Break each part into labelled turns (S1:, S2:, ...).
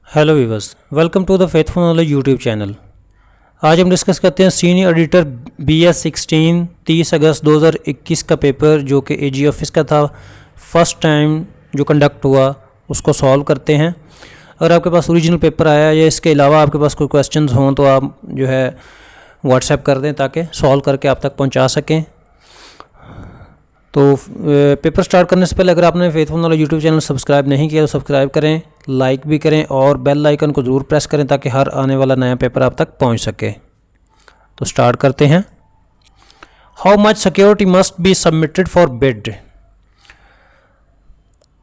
S1: Hello viewers, welcome to the faithful knowledge YouTube channel. आज हम discuss करते हैं सीनियर एडिटर BS16 30 अगस्त 2021 का पेपर जो कि AG ऑफिस का था। फर्स्ट टाइम जो कंडक्ट हुआ उसको सॉल्व करते हैं। अगर आपके पास ओरिजिनल पेपर आया या इसके अलावा आपके पास कोई क्वेश्चंस हों तो आप जो है व्हाट्सएप कर दें ताकि सॉल्व करके आप तक पहुंचा सकें। तो पेपर स्टार्ट करने से पहले अगर आपने faithful knowledge YouTube channel subscribe नहीं किया तो सब्सक्राइब करें, लाइक भी करें और बेल आइकन को ज़रूर प्रेस करें ताकि हर आने वाला नया पेपर आप तक पहुंच सके। तो स्टार्ट करते हैं। How much security must be submitted for bid.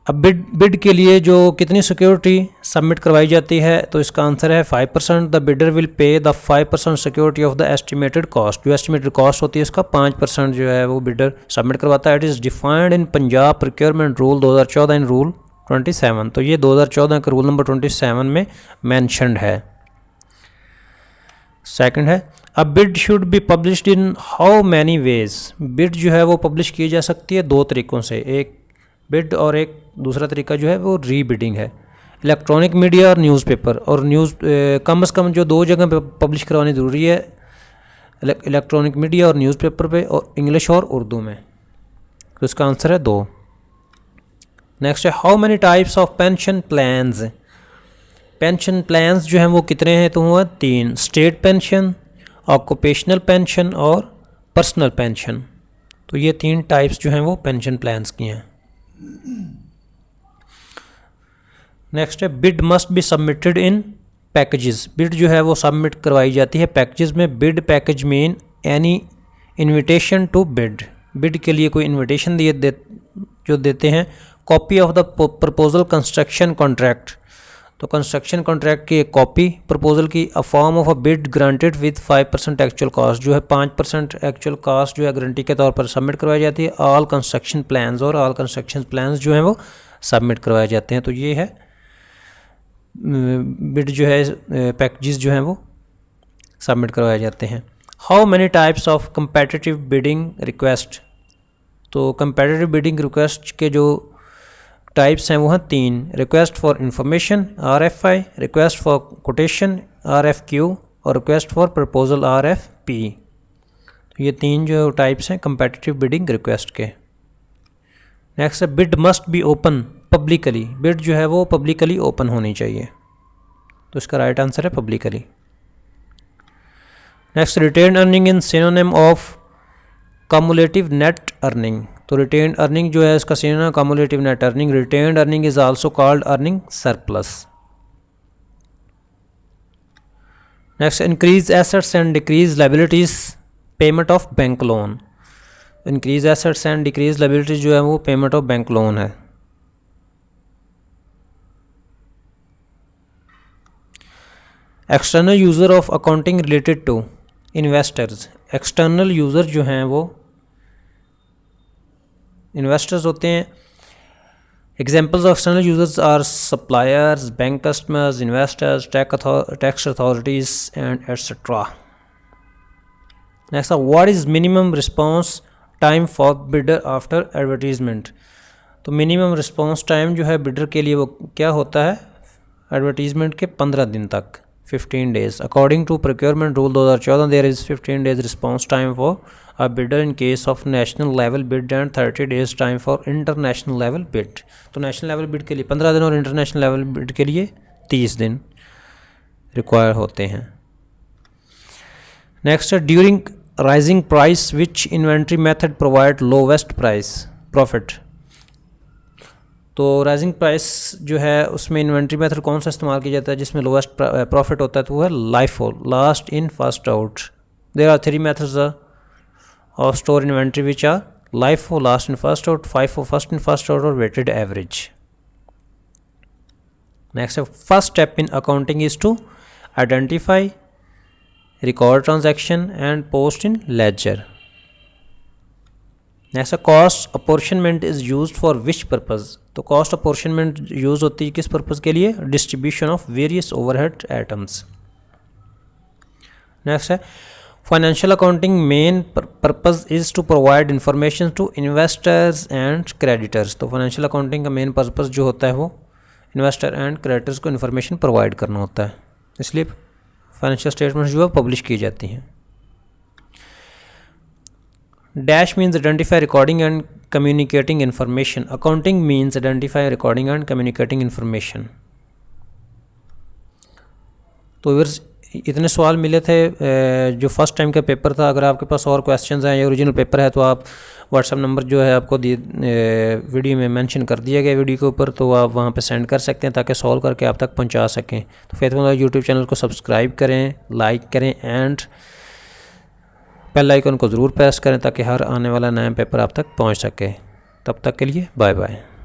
S1: अब बिड के लिए जो कितनी सिक्योरिटी सबमिट करवाई जाती है तो इसका आंसर है 5%। The bidder will pay the 5% security of the estimated cost. जो एस्टिमेटेड कॉस्ट होती है इसका 5% जो है वो बिडर सबमिट करवाता है। It is defined in Punjab procurement rule 2014 in rule 27। तो ये 2014 के रूल नंबर 27 में मैंशनड है। सेकंड है a bid should be published in how many ways. Bid जो है वो पब्लिश की जा सकती है दो तरीक़ों से, एक बिड और एक दूसरा तरीका जो है वो रीबिडिंग है। इलेक्ट्रॉनिक मीडिया और न्यूज़पेपर, और कम से कम जो दो जगह पे पब्लिश करवानी ज़रूरी है, इलेक्ट्रॉनिक मीडिया और न्यूज़पेपर पे, और इंग्लिश और उर्दू में। तो इसका आंसर है 2। नेक्स्ट है how many types of pension plans. Pension plans जो हैं वो कितने हैं तो हुआ 3, स्टेट पेंशन, ऑक्यूपेशनल पेंशन और पर्सनल पेंशन। तो ये 3 टाइप्स जो हैं वो पेंशन प्लान्स की हैं। नेक्स्ट है bid must be submitted in packages. Bid जो है वो सबमिट करवाई जाती है पैकेजेस में। Bid package mean any invitation to bid. Bid के लिए कोई इनविटेशन जो देते हैं। Copy of the proposal construction contract. तो कंस्ट्रक्शन कॉन्ट्रैक्ट की एक कॉपी प्रपोजल की। A form of a bid granted with 5% actual cost. जो है 5% एक्चुअल कॉस्ट जो है गारंटी के तौर पर सबमिट करवाई जाती है। ऑल कंस्ट्रक्शन प्लान्स, और ऑल कंस्ट्रक्शन प्लान्स जो हैं वो सबमिट करवाए जाते हैं। तो ये है बिड जो है पैकेजेस जो हैं वो सबमिट करवाए जाते हैं। How many types of competitive bidding request. तो कंपेटिटिव बिडिंग रिक्वेस्ट के जो टाइप्स हैं वो हैं 3, request for information RFI, request for quotation RFQ और रिक्वेस्ट फॉर प्रपोजल RFP। तो ये 3 जो टाइप्स हैं कंपेटिटिव बिडिंग रिक्वेस्ट के। नेक्स्ट है bid must be open publicly. Bid जो है वो पब्लिकली ओपन होनी चाहिए। तो इसका राइट आंसर है publicly. Next retain earning in synonym of cumulative net earning. तो रिटेन अर्निंग जो है इसका synonym cumulative net earning. Retain earning is also called earning surplus. Next increase assets and decrease liabilities payment of bank loan. Increase assets and decrease liabilities जो है वो payment of bank loan है। External user of accounting related to investors. External user जो हैं वो investors होते हैं। Examples of external users are suppliers, bank customers, investors, tax authorities and etcetera. Next what is minimum response time for bidder after advertisement. तो minimum response time जो है bidder के लिए वो क्या होता है एडवर्टीजमेंट के 15 दिन तक, 15 days। According to procurement rule 2014 there is 15 days response time for a bidder in case of national level bid and 30 days time for international level bid। तो नेशनल लेवल बिड के लिए 15 दिन और इंटरनेशनल लेवल बिड के लिए 30 दिन require होते हैं। नेक्स्ट है during rising price which inventory method provide lowest price profit. तो राइजिंग प्राइस जो है उसमें इन्वेंट्री मेथड कौन सा इस्तेमाल किया जाता है जिसमें लोवेस्ट प्रॉफिट होता है तो वो है LIFO, last in first out. There are 3 methods of store inventory which are LIFO, last in first out, FIFO, first in first out, or weighted average. Next first step in accounting is to identify, record transaction and post in ledger. Next cost apportionment is used for which purpose। तो cost apportionment use होती है किस purpose के लिए, distribution of various overhead items। Next है financial accounting main purpose is to provide information to investors and creditors. तो financial accounting का main purpose जो होता है वो इन्वेस्टर एंड क्रेडिटर्स को इन्फॉर्मेशन प्रोवाइड करना होता है, इसलिए फाइनेंशियल स्टेटमेंट्स जो है पब्लिश की जाती हैं। Dash means identify recording and communicating information. Accounting means identify recording and communicating information. तो व्यूअर्स इतने सवाल मिले थे जो फर्स्ट टाइम का पेपर था। अगर आपके पास और क्वेश्चंस हैं या ओरिजिनल पेपर है तो आप व्हाट्सएप नंबर जो है आपको वीडियो में मेंशन कर दिया गया वीडियो के ऊपर, तो आप वहां पे सेंड कर सकते हैं ताकि सॉल्व करके आप तक पहुंचा सकें। तो फेथफुल नॉलेज यूट्यूब चैनल को सब्सक्राइब करें, लाइक करें एंड बेल आइकन को ज़रूर प्रेस करें ताकि हर आने वाला नया पेपर आप तक पहुँच सके। तब तक के लिए बाय बाय।